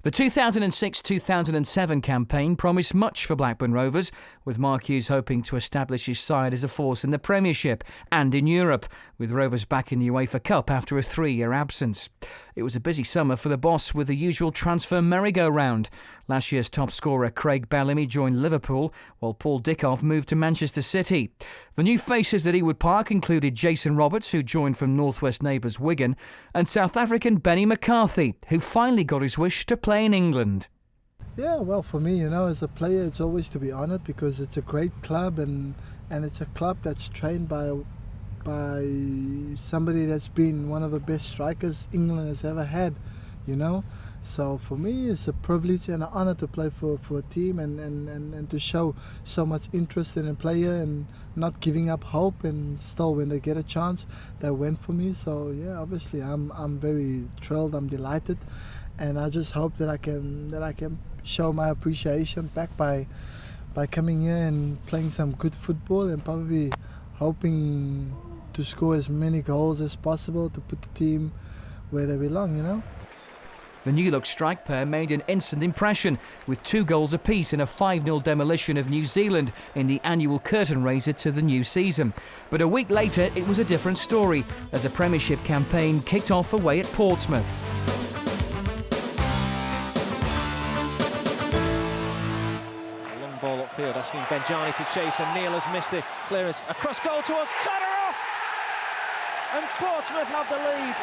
The 2006-2007 campaign promised much for Blackburn Rovers, with Mark Hughes hoping to establish his side as a force in the Premiership and in Europe, with Rovers back in the UEFA Cup after a 3-year absence. It was a busy summer for the boss with the usual transfer merry-go-round. Last year's top scorer Craig Bellamy joined Liverpool, while Paul Dickov moved to Manchester City. The new faces at Ewood Park included Jason Roberts, who joined from Northwest neighbours Wigan, and South African Benny McCarthy, who finally got his wish to play in England. Yeah, well, for me, as a player, it's always to be honoured because it's a great club and it's a club that's trained by somebody that's been one of the best strikers England has ever had, So for me, it's a privilege and an honour to play for a team and to show so much interest in a player and not giving up hope, and still when they get a chance, they went for me. So yeah, obviously I'm very thrilled, I'm delighted, and I just hope that I can show my appreciation back by coming here and playing some good football and probably hoping to score as many goals as possible to put the team where they belong, The new-look strike pair made an instant impression, with 2 goals apiece in a 5-0 demolition of New Zealand in the annual curtain raiser to the new season. But a week later, it was a different story, as a Premiership campaign kicked off away at Portsmouth. A long ball upfield, asking Benjani to chase, and Neil has missed the clearance. Across goal towards Todorov! And Portsmouth have the lead.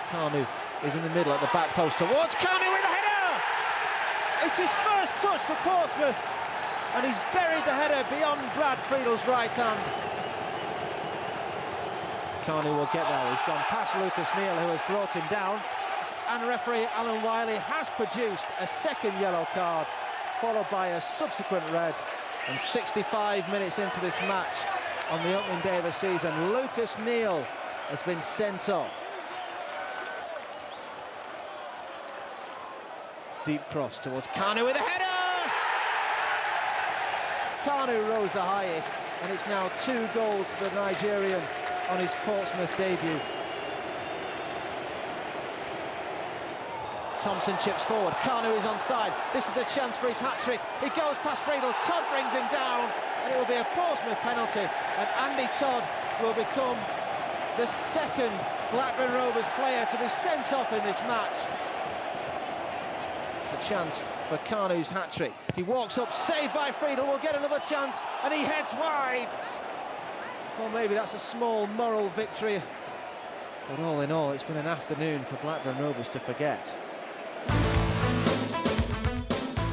Kanu is in the middle at the back post towards Kanu with a header! It's his first touch for Portsmouth, and he's buried the header beyond Brad Friedel's right hand. Kanu will get there. He's gone past Lucas Neal, who has brought him down, and referee Alan Wiley has produced a second yellow card, followed by a subsequent red. And 65 minutes into this match, on the opening day of the season, Lucas Neal has been sent off. Deep cross towards Kanu with a header! Kanu rose the highest, and it's now 2 goals to the Nigerian on his Portsmouth debut. Thompson chips forward, Kanu is onside. This is a chance for his hat-trick. He goes past Friedel, Todd brings him down, and it will be a Portsmouth penalty, and Andy Todd will become the second Blackburn Rovers player to be sent off in this match. A chance for Kanu's hat-trick. He walks up, saved by Friedel, will get another chance, and he heads wide. Well, maybe that's a small moral victory, but all in all, it's been an afternoon for Blackburn Rovers to forget.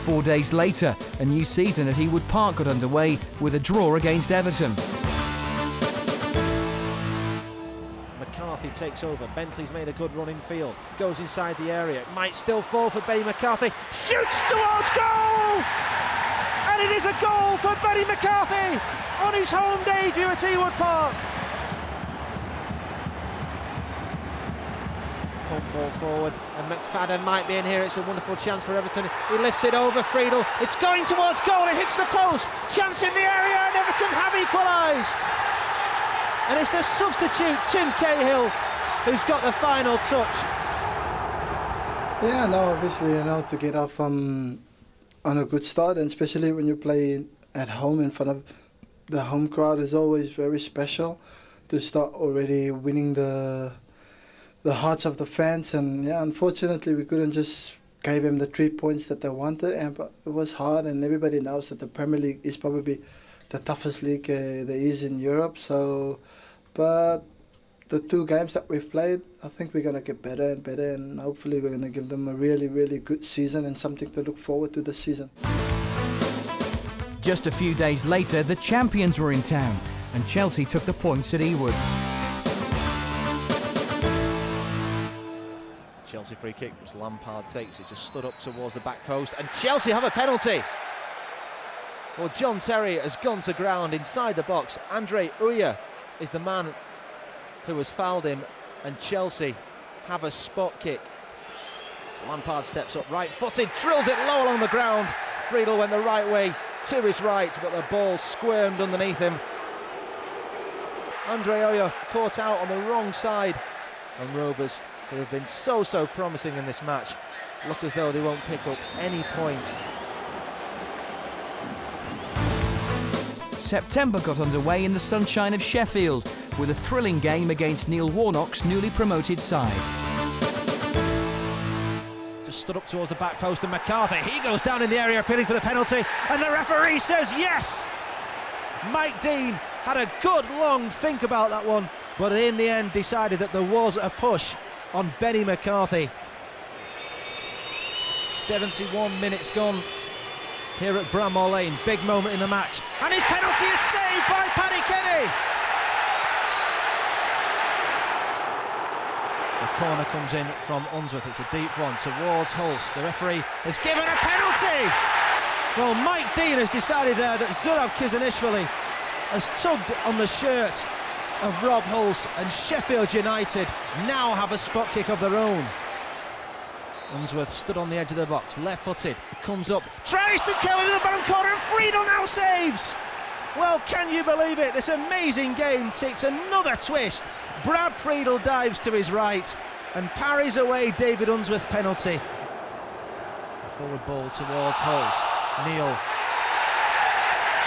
4 days later, a new season at Ewood Park got underway with a draw against Everton. McCarthy takes over. Bentley's made a good run in field, goes inside the area, it might still fall for Benny McCarthy, shoots towards goal, and it is a goal for Benny McCarthy on his home debut at Ewood Park. Pump ball forward, and McFadden might be in here. It's a wonderful chance for Everton. He lifts it over Friedel, it's going towards goal, it hits the post, chance in the area, and Everton have equalised. And it's the substitute, Tim Cahill, who's got the final touch. Yeah, no, obviously, to get off on a good start, and especially when you play at home in front of the home crowd, is always very special to start already winning the hearts of the fans. And yeah, unfortunately, we couldn't just give them the 3 points that they wanted, and it was hard, and everybody knows that the Premier League is probably the toughest league there is in Europe. But the 2 games that we've played, I think we're going to get better and better, and hopefully we're going to give them a really, really good season and something to look forward to this season. Just a few days later, the champions were in town, and Chelsea took the points at Ewood. Chelsea free kick, which Lampard takes. It just stood up towards the back post, and Chelsea have a penalty. Well, John Terry has gone to ground inside the box. Andre Uya is the man who has fouled him, and Chelsea have a spot kick. Lampard steps up right-footed, drills it low along the ground. Friedel went the right way to his right, but the ball squirmed underneath him. Andre Uya caught out on the wrong side, and Rovers who have been so promising in this match, look as though they won't pick up any points. September got underway in the sunshine of Sheffield with a thrilling game against Neil Warnock's newly promoted side. Just stood up towards the back post, and McCarthy, he goes down in the area appealing for the penalty, and the referee says yes! Mike Dean had a good long think about that one, but in the end decided that there was a push on Benny McCarthy. 71 minutes gone here at Bramall Lane, big moment in the match, and his penalty is saved by Paddy Kenny! The corner comes in from Unsworth, it's a deep one towards Hulse. The referee has given a penalty! Well, Mike Dean has decided there that Zurab Kizanishvili has tugged on the shirt of Rob Hulse, and Sheffield United now have a spot kick of their own. Unsworth stood on the edge of the box, left-footed, comes up, tries to kill into the bottom corner, and Friedel now saves! Well, can you believe it? This amazing game takes another twist. Brad Friedel dives to his right and parries away David Unsworth's penalty. A forward ball towards Hulse. Neil,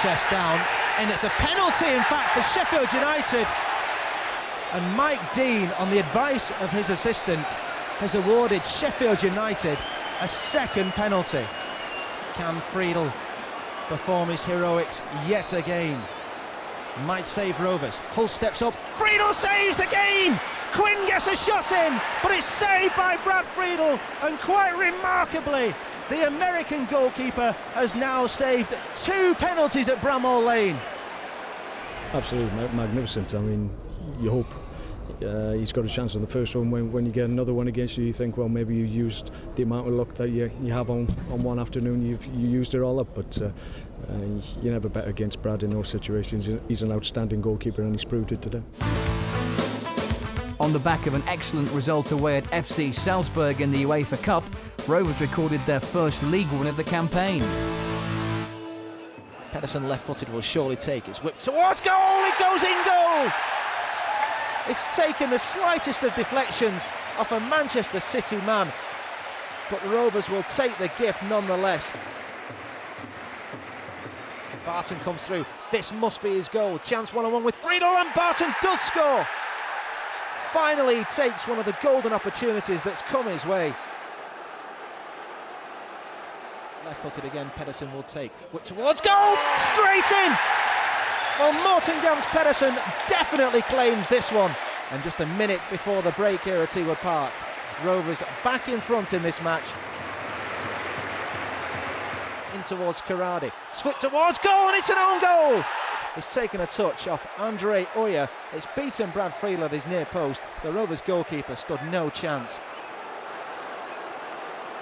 chest down, and it's a penalty, in fact, for Sheffield United. And Mike Dean, on the advice of his assistant, has awarded Sheffield United a second penalty. Can Friedel perform his heroics yet again? Might save Rovers. Hull steps up, Friedel saves again! Quinn gets a shot in, but it's saved by Brad Friedel, and quite remarkably, the American goalkeeper has now saved 2 penalties at Bramall Lane. Absolutely magnificent. I mean, you hope he's got a chance on the first one. When you get another one against you, you think, well, maybe you used the amount of luck that you have on one afternoon, you used it all up, but you never bet against Brad in those situations. He's an outstanding goalkeeper, and he's proved it today. On the back of an excellent result away at FC Salzburg in the UEFA Cup, Rovers recorded their first league win of the campaign. Pedersen left-footed will surely take, it's whipped towards goal, it goes in goal! It's taken the slightest of deflections off a Manchester City man, but the Rovers will take the gift nonetheless. Barton comes through, this must be his goal, chance one-on-one with Friedel, and Barton does score! Finally he takes one of the golden opportunities that's come his way. Left-footed again, Pedersen will take, whip towards goal, straight in! Well, Morten Gams Pedersen definitely claims this one. And just a minute before the break here at Ewood Park, Rovers back in front in this match. In towards Karadi, swept towards goal, and it's an own goal! It's taken a touch off Andre Uya. It's beaten Brad Friedel at his near post. The Rovers goalkeeper stood no chance.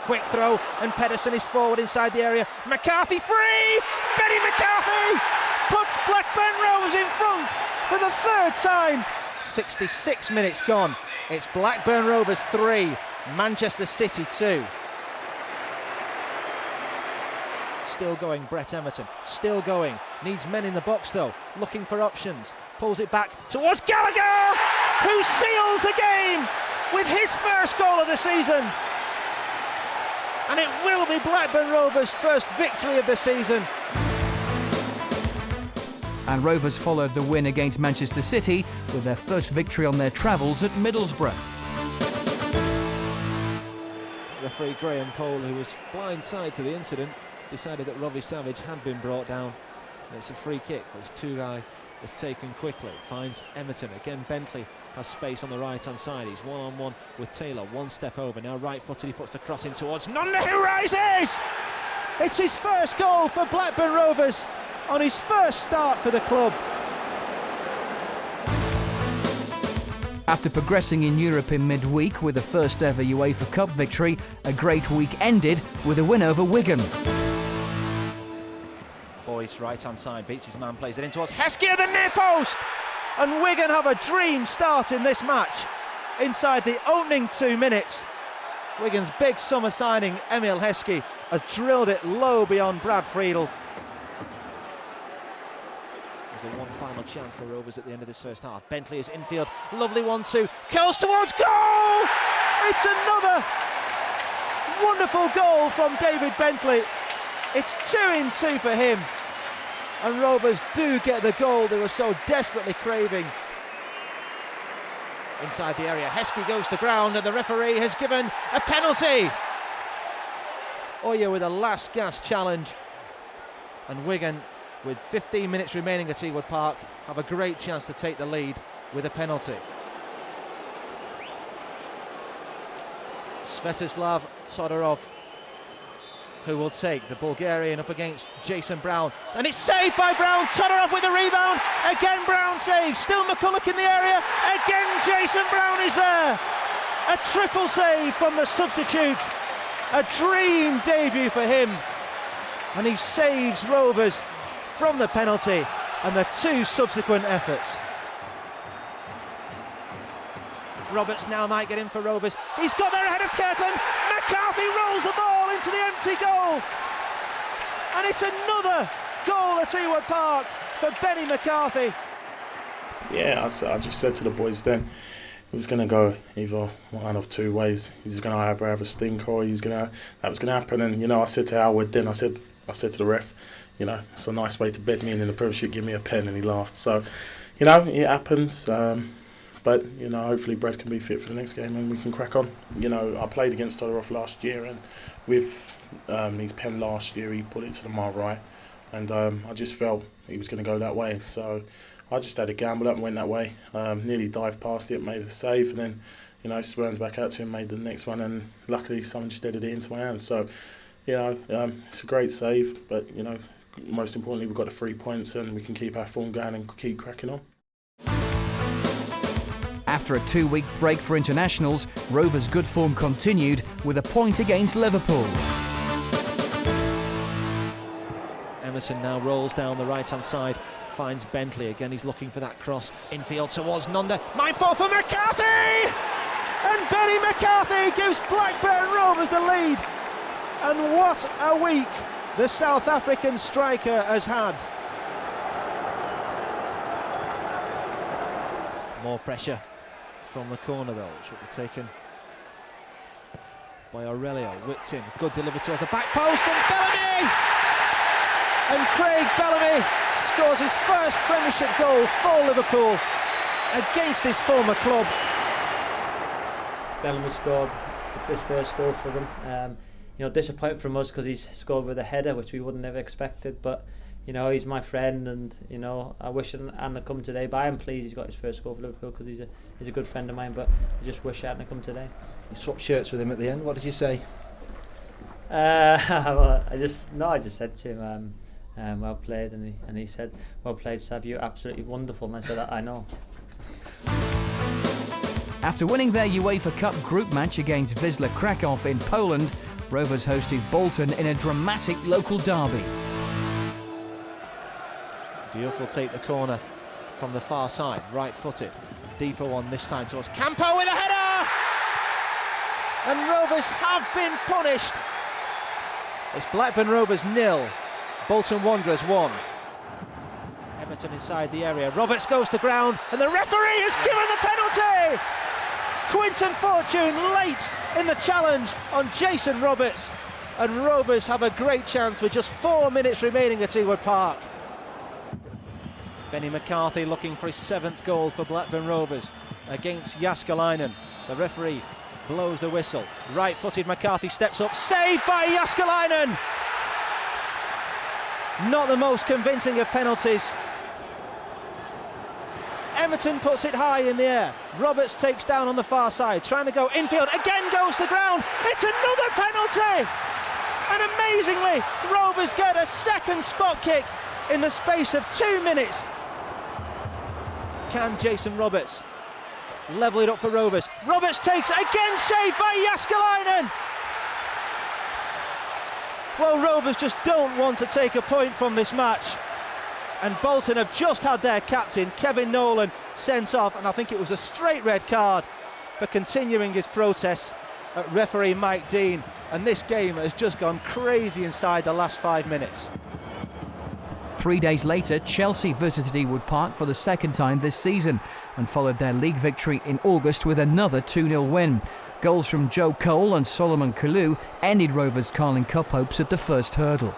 Quick throw, and Pedersen is forward inside the area. McCarthy free! Benny McCarthy puts Blackburn Rovers in front for the 3rd time. 66 minutes gone. It's Blackburn Rovers 3, Manchester City 2. Still going, Brett Emerton, still going, needs men in the box though, looking for options, pulls it back towards Gallagher, who seals the game with his first goal of the season. And it will be Blackburn Rovers' first victory of the season. And Rovers followed the win against Manchester City with their first victory on their travels at Middlesbrough. Referee Graham Pole, who was blindside to the incident, decided that Robbie Savage had been brought down. And it's a free kick, which Tugai has taken quickly. Finds Emerton, again Bentley has space on the right hand side. He's one-on-one with Taylor, one step over, now right-footed, he puts the cross in towards Nunn, who rises! It's his first goal for Blackburn Rovers on his first start for the club. After progressing in Europe in midweek with the first ever UEFA Cup victory, a great week ended with a win over Wigan. Boyce, right-hand side, beats his man, plays it in towards Heskey at the near post! And Wigan have a dream start in this match. Inside the opening 2 minutes, Wigan's big summer signing, Emil Heskey, has drilled it low beyond Brad Friedel. There's the one final chance for Rovers at the end of this first half. Bentley is infield, lovely 1-2, curls towards goal! It's another wonderful goal from David Bentley. It's 2-2 for him, and Rovers do get the goal they were so desperately craving. Inside the area, Heskey goes to ground, and the referee has given a penalty. Oya with a last gasp challenge, and Wigan, with 15 minutes remaining at Ewood Park, have a great chance to take the lead with a penalty. Svetislav Todorov, who will take the Bulgarian up against Jason Brown, and it's saved by Brown. Todorov with the rebound, again Brown saves, still McCulloch in the area, again Jason Brown is there. A triple save from the substitute, a dream debut for him, and he saves Rovers from the penalty and the two subsequent efforts. Roberts now might get in for Rovers. He's got there ahead of Kirkland. McCarthy rolls the ball into the empty goal. And it's another goal at Ewood Park for Benny McCarthy. Yeah, I just said to the boys then, it was going to go either one of two ways. He's going to either have a stinker or that was going to happen. And, you know, I said to Howard then, I said to the ref, you know, it's a nice way to bed me in the Premiership, give me a pen, and he laughed. So, you know, it happens. But, you know, hopefully Brad can be fit for the next game and we can crack on. You know, I played against Todorov last year, and with his pen last year, he put it to the mile right. And I just felt he was going to go that way. So I just had a gamble up and went that way. Nearly dived past it, made a save, and then, you know, spurned back out to him, made the next one, and luckily someone just headed it into my hands. So, you know, it's a great save, but, you know, most importantly, we've got the 3 points and we can keep our form going and keep cracking on. After a 2-week break for internationals, Rovers' good form continued with a point against Liverpool. Emerson now rolls down the right-hand side, finds Bentley. Again, he's looking for that cross infield towards Nonda. Mindful for McCarthy! And Benny McCarthy gives Blackburn Rovers the lead. And what a week the South African striker has had. More pressure from the corner though, which will be taken by Aurelio. Whipped in, good delivery towards the back post, and Bellamy! And Craig Bellamy scores his first Premiership goal for Liverpool against his former club. Bellamy scored his first goal for them. You know, disappointing from us because he's scored with a header, which we wouldn't have expected, but you know, he's my friend, and you know, I wish Anna had come today. But I am pleased he's got his first goal for Liverpool because he's a good friend of mine. But I just wish I hadn't come today. You swapped shirts with him at the end. What did you say? Well, I just said to him, well played, and he said, well played, Sav, you're absolutely wonderful. And I said, I know. After winning their UEFA Cup group match against Wisla Krakow in Poland, Rovers hosted Bolton in a dramatic local derby. Diouf will take the corner from the far side, right-footed. Deeper one this time towards Campo with a header! And Rovers have been punished. It's Blackburn Rovers 0, Bolton Wanderers 1. Everton inside the area. Roberts goes to ground, and the referee has given the penalty! Quinton Fortune late in the challenge on Jason Roberts, and Rovers have a great chance with just 4 minutes remaining at Ewood Park. Benny McCarthy looking for his 7th goal for Blackburn Rovers against Jääskeläinen. The referee blows the whistle. Right-footed McCarthy steps up, saved by Jääskeläinen! Not the most convincing of penalties. Everton puts it high in the air. Roberts takes down on the far side, trying to go infield, again goes to ground. It's another penalty! And amazingly, Rovers get a second spot kick in the space of 2 minutes. Can Jason Roberts level it up for Rovers? Roberts takes, again saved by Jääskeläinen! Well, Rovers just don't want to take a point from this match. And Bolton have just had their captain, Kevin Nolan, sent off, and I think it was a straight red card for continuing his protest at referee Mike Dean. And this game has just gone crazy inside the last 5 minutes. 3 days later, Chelsea visited Ewood Park for the second time this season and followed their league victory in August with another 2-0 win. Goals from Joe Cole and Solomon Kalou ended Rovers' Carling Cup hopes at the first hurdle.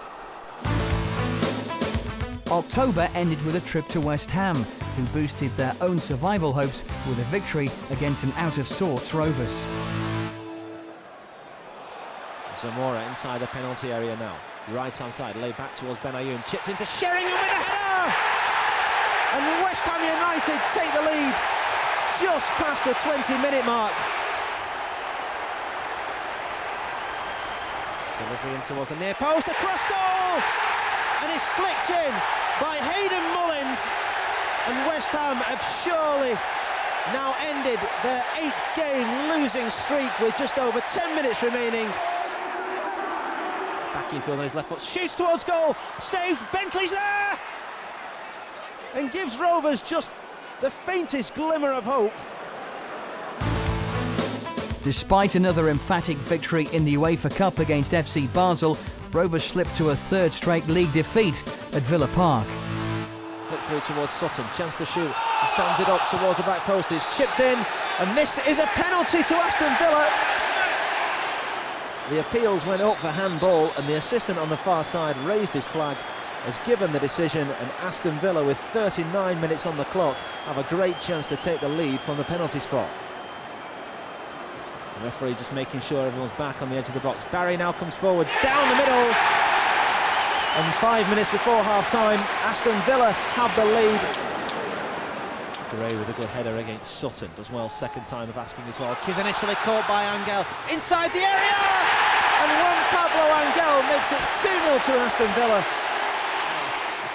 October ended with a trip to West Ham, who boosted their own survival hopes with a victory against an out-of-sorts Rovers. Zamora inside the penalty area now. Right-hand side, laid back towards Benayoun, chipped into Sheringham with a header! And West Ham United take the lead just past the 20-minute mark. Delivery in towards the near post, a cross goal! And it's flicked in by Hayden Mullins. And West Ham have surely now ended their 8-game losing streak with just over 10 minutes remaining. Back infield on his left foot, shoots towards goal, saved, Bentley's there! And gives Rovers just the faintest glimmer of hope. Despite another emphatic victory in the UEFA Cup against FC Basel, Rovers slipped to a third straight league defeat at Villa Park. Flick through towards Sutton, chance to shoot, he stands it up towards the back post, it's chipped in, and this is a penalty to Aston Villa. The appeals went up for handball, and the assistant on the far side raised his flag, has given the decision, and Aston Villa, with 39 minutes on the clock, have a great chance to take the lead from the penalty spot. The referee just making sure everyone's back on the edge of the box. Barry now comes forward, down the middle, and 5 minutes before half-time, Aston Villa have the lead. Gray with a good header against Sutton, does well second time of asking as well. Kizanic fully caught by Angel, inside the area! And Juan Pablo Angel makes it 2-0 to Aston Villa.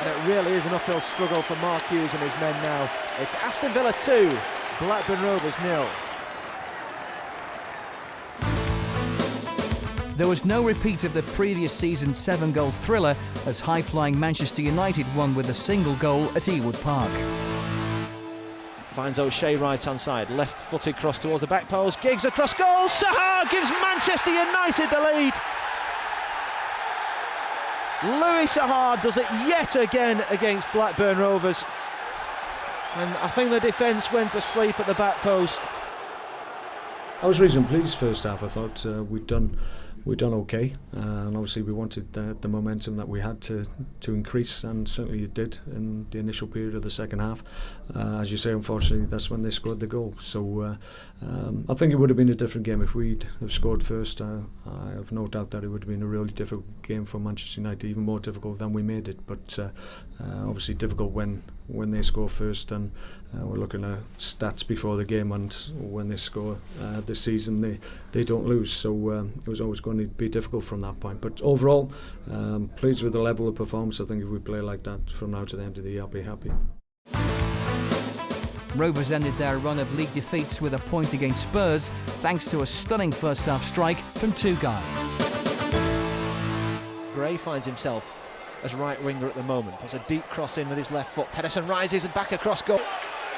And it really is an uphill struggle for Mark Hughes and his men now. It's Aston Villa 2, Blackburn Rovers 0. There was no repeat of the previous season's 7-goal thriller as high-flying Manchester United won with a single goal at Ewood Park. Finds O'Shea right-hand side, left-footed cross towards the back post, Giggs across goal, Sahar gives Manchester United the lead. Louis Sahar does it yet again against Blackburn Rovers. And I think the defence went to sleep at the back post. I was reasonably pleased first half. I thought we'd done okay, and obviously we wanted the momentum that we had to increase, and certainly it did in the initial period of the second half. As you say, unfortunately, that's when they scored the goal. So I think it would have been a different game if we'd have scored first. I have no doubt that it would have been a really difficult game for Manchester United, even more difficult than we made it. But obviously difficult when they score first, and we're looking at stats before the game, and when they score this season, they don't lose. So it was always going to be difficult from that point. But overall, pleased with the level of performance. I think if we play like that from now to the end of the year, I'll be happy. Rovers ended their run of league defeats with a point against Spurs, thanks to a stunning first-half strike from Tugai. Gray finds himself as right winger at the moment, puts a deep cross in with his left foot. Pedersen rises and back across goal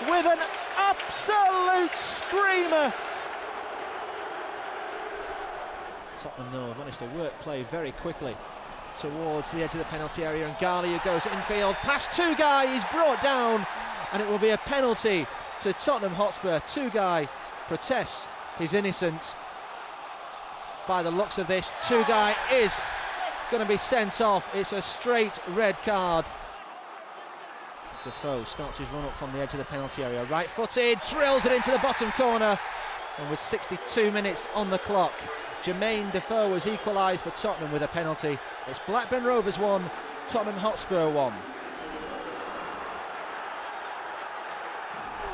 with an absolute screamer. Tottenham though managed to work play very quickly towards the edge of the penalty area, and Ghali, who goes infield past Tugai, is brought down, and it will be a penalty to Tottenham Hotspur. Tugai protests his innocence. By the looks of this, Tugai is going to be sent off. It's a straight red card. Defoe starts his run up from the edge of the penalty area, right-footed, drills it into the bottom corner, and with 62 minutes on the clock, Jermaine Defoe has equalised for Tottenham with a penalty. It's Blackburn Rovers 1, Tottenham Hotspur 1.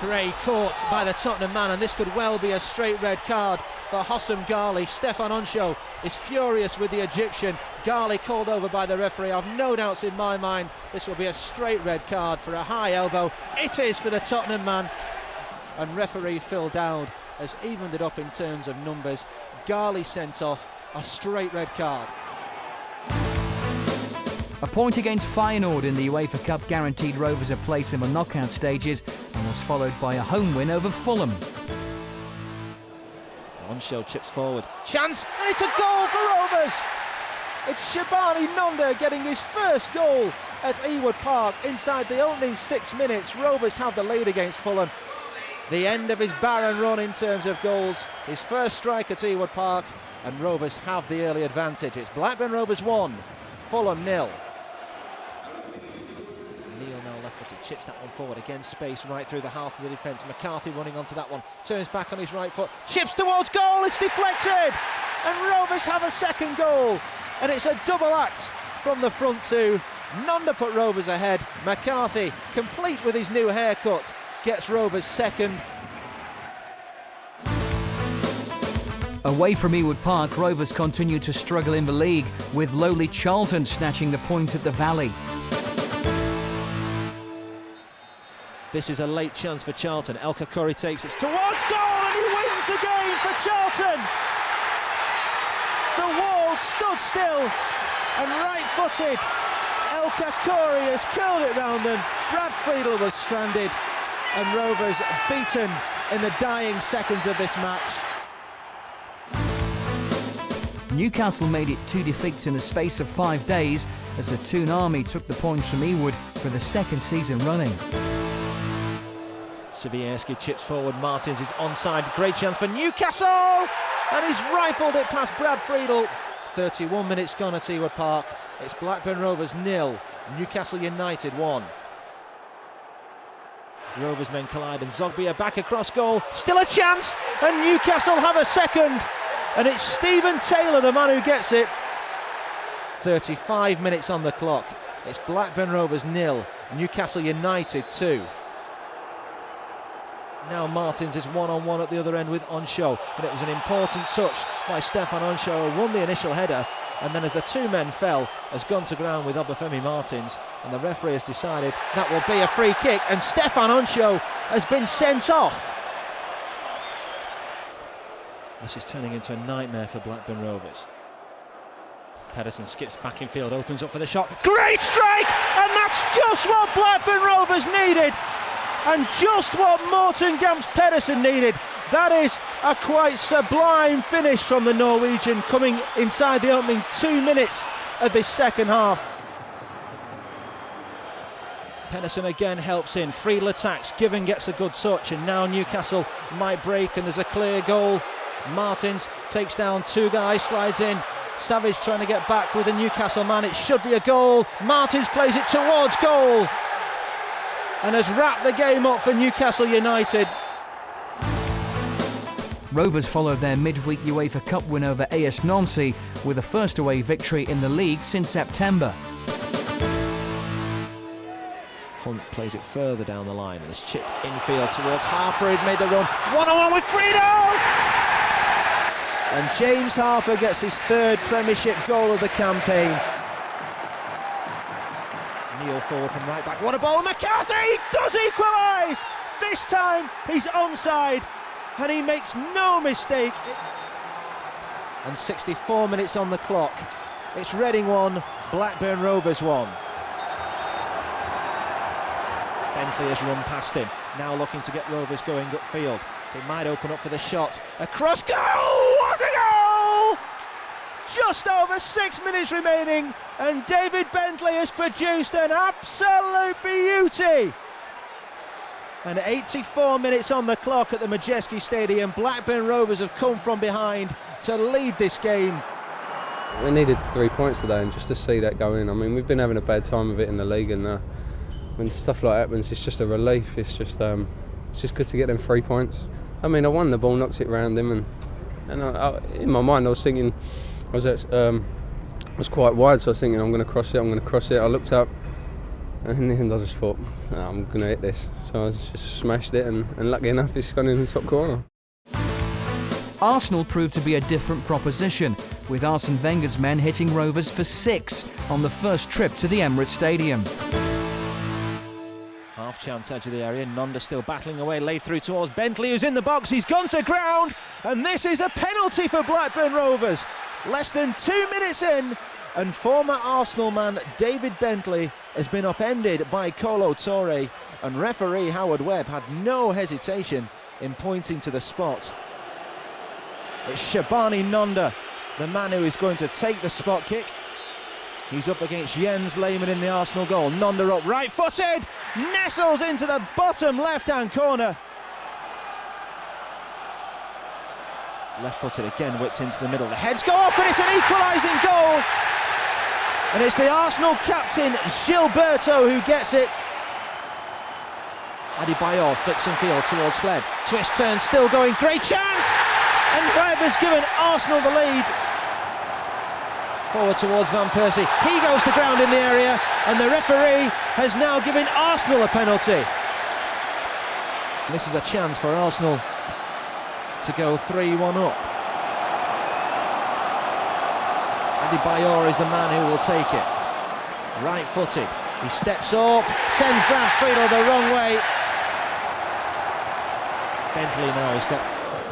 Gray caught by the Tottenham man, and this could well be a straight red card for Hossam Ghali. Stefan Onsho is furious with the Egyptian. Ghali called over by the referee. I've no doubts in my mind this will be a straight red card for a high elbow. It is for the Tottenham man, and referee Phil Dowd has evened it up in terms of numbers. Ghali sent off, a straight red card. A point against Feyenoord in the UEFA Cup guaranteed Rovers a place in the knockout stages, and was followed by a home win over Fulham. Onshow chips forward, chance, and it's a goal for Rovers! It's Shabani Nonda getting his first goal at Ewood Park inside the opening 6 minutes. Rovers have the lead against Fulham. The end of his barren run in terms of goals. His first strike at Ewood Park, and Rovers have the early advantage. It's Blackburn Rovers 1, Fulham 0. Neil now left-footed, chips that one forward, again space right through the heart of the defence. McCarthy running onto that one, turns back on his right foot, chips towards goal, it's deflected! And Rovers have a second goal, and it's a double act from the front two. Nonda put Rovers ahead. McCarthy, complete with his new haircut, gets Rovers second. Away from Ewood Park, Rovers continue to struggle in the league, with lowly Charlton snatching the points at the Valley. This is a late chance for Charlton. El Kakuri takes it towards goal, and he wins the game for Charlton. The wall stood still, and right-footed El Kakuri has curled it round them. Brad Friedel was stranded, and Rovers beaten in the dying seconds of this match. Newcastle made it 2 defeats in the space of 5 days as the Toon Army took the points from Ewood for the second season running. Sivierski chips forward, Martins is onside, great chance for Newcastle, and he's rifled it past Brad Friedel. 31 minutes gone at Ewood Park. It's Blackburn Rovers 0, Newcastle United 1. Rovers men collide and Zogbia back across goal, still a chance, and Newcastle have a second, and it's Stephen Taylor, the man who gets it. 35 minutes on the clock. It's Blackburn Rovers 0, Newcastle United 2. Now Martins is one-on-one at the other end with Onshow, and it was an important touch by Stefan Onshow, who won the initial header, and then as the two men fell, has gone to ground with Obafemi Martins, and the referee has decided that will be a free kick, and Stefan Onshow has been sent off. This is turning into a nightmare for Blackburn Rovers. Pedersen skips back in field, opens up for the shot, great strike, and that's just what Blackburn Rovers needed. And just what Morten Gamst Pedersen needed. That is a quite sublime finish from the Norwegian, coming inside the opening 2 minutes of this second half. Pedersen again helps in, Friedel attacks, Given gets a good touch, and now Newcastle might break, and there's a clear goal. Martins takes down two guys, slides in, Savage trying to get back with a Newcastle man, it should be a goal. Martins plays it towards goal, and has wrapped the game up for Newcastle United. Rovers followed their midweek UEFA Cup win over AS Nancy with a first away victory in the league since September. Hunt plays it further down the line, and it's chipped infield towards Harper, who'd made the run. One-on-one with Friedel! And James Harper gets his third Premiership goal of the campaign. Neil forward from right back, what a ball, McCarthy does equalise! This time he's onside, and he makes no mistake. And 64 minutes on the clock. It's Reading 1, Blackburn Rovers 1. Bentley has run past him, now looking to get Rovers going upfield. It might open up for the shot, across goal, what a goal! Just over 6 minutes remaining, and David Bentley has produced an absolute beauty. And 84 minutes on the clock at the Majeski Stadium. Blackburn Rovers have come from behind to lead this game. We needed 3 points today, and just to see that go in, I mean, we've been having a bad time of it in the league, and when stuff like that happens, it's just a relief. It's just good to get them 3 points. I mean, I won the ball, knocked it round him, and in my mind I was thinking, I was quite wide, so I was thinking I'm going to cross it. I looked up, and in the end I just thought, no, I'm going to hit this. So I just smashed it, and lucky enough it's gone in the top corner. Arsenal proved to be a different proposition, with Arsene Wenger's men hitting Rovers for 6 on the first trip to the Emirates Stadium. Half chance edge of the area, Nonda still battling away, laid through towards Bentley, who's in the box, he's gone to ground, and this is a penalty for Blackburn Rovers. Less than 2 minutes in, and former Arsenal man David Bentley has been upended by Kolo Touré, and referee Howard Webb had no hesitation in pointing to the spot. It's Shabani Nonda, the man who is going to take the spot kick. He's up against Jens Lehmann in the Arsenal goal. Nonda up, right-footed, nestles into the bottom left-hand corner. Left-footed again, whipped into the middle. The heads go up and it's an equalising goal. And it's the Arsenal captain, Gilberto, who gets it. Adebayor flicks and field towards Fled. Twist turn, still going, great chance! And Webb has given Arsenal the lead. Forward towards Van Persie. He goes to ground in the area, and the referee has now given Arsenal a penalty. And this is a chance for Arsenal to go 3-1 up. Adebayor is the man who will take it. Right-footed. He steps up, sends Brad Friedel the wrong way. Bentley now has got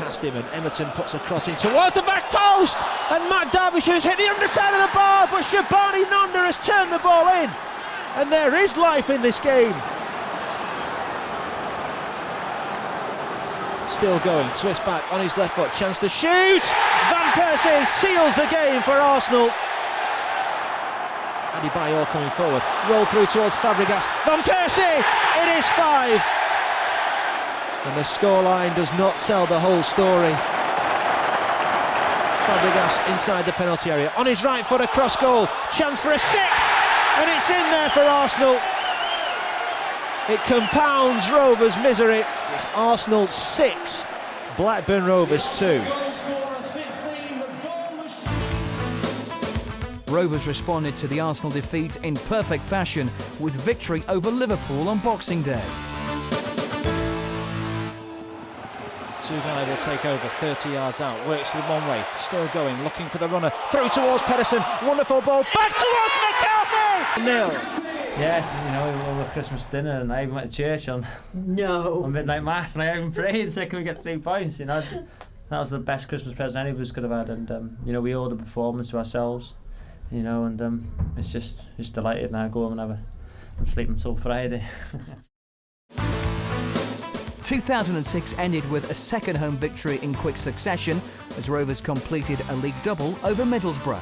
past him, and Emerton puts a cross in towards the back post, and Matt Derbyshire's hit the underside of the bar, but Shabani Nonda has turned the ball in, and there is life in this game. Still going, twist back on his left foot, chance to shoot. Van Persie seals the game for Arsenal. Adebayor coming forward, roll through towards Fabregas. Van Persie, it is 5. And the scoreline does not tell the whole story. Fabregas inside the penalty area, on his right foot, across goal, chance for a 6th, and it's in there for Arsenal. It compounds Rovers' misery. It's Arsenal 6, Blackburn Rovers 2. Rovers responded to the Arsenal defeat in perfect fashion with victory over Liverpool on Boxing Day. Two-guy will take over, 30 yards out, works with one way, still going, looking for the runner, through towards Pedersen, wonderful ball, back towards McCarthy! 0. Yes, you know, over Christmas dinner, and I even went to church on midnight mass, and I even prayed and said, can we get 3 points? You know, that was the best Christmas present any of us could have had, and you know, we owed a performance to ourselves, you know, and it's just delighted now. Go home and sleep until Friday. 2006 ended with a second home victory in quick succession as Rovers completed a league double over Middlesbrough.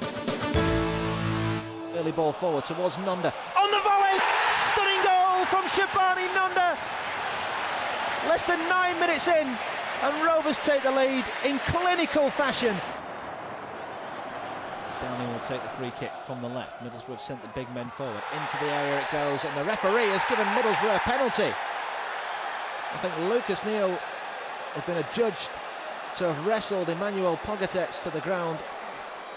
Early ball forward towards Nonda. On the volley! Stunning goal from Shabani Nonda! Less than 9 minutes in, and Rovers take the lead in clinical fashion. Downey will take the free kick from the left. Middlesbrough have sent the big men forward. Into the area it goes, and the referee has given Middlesbrough a penalty. I think Lucas Neal has been adjudged to have wrestled Emmanuel Pogatetz to the ground,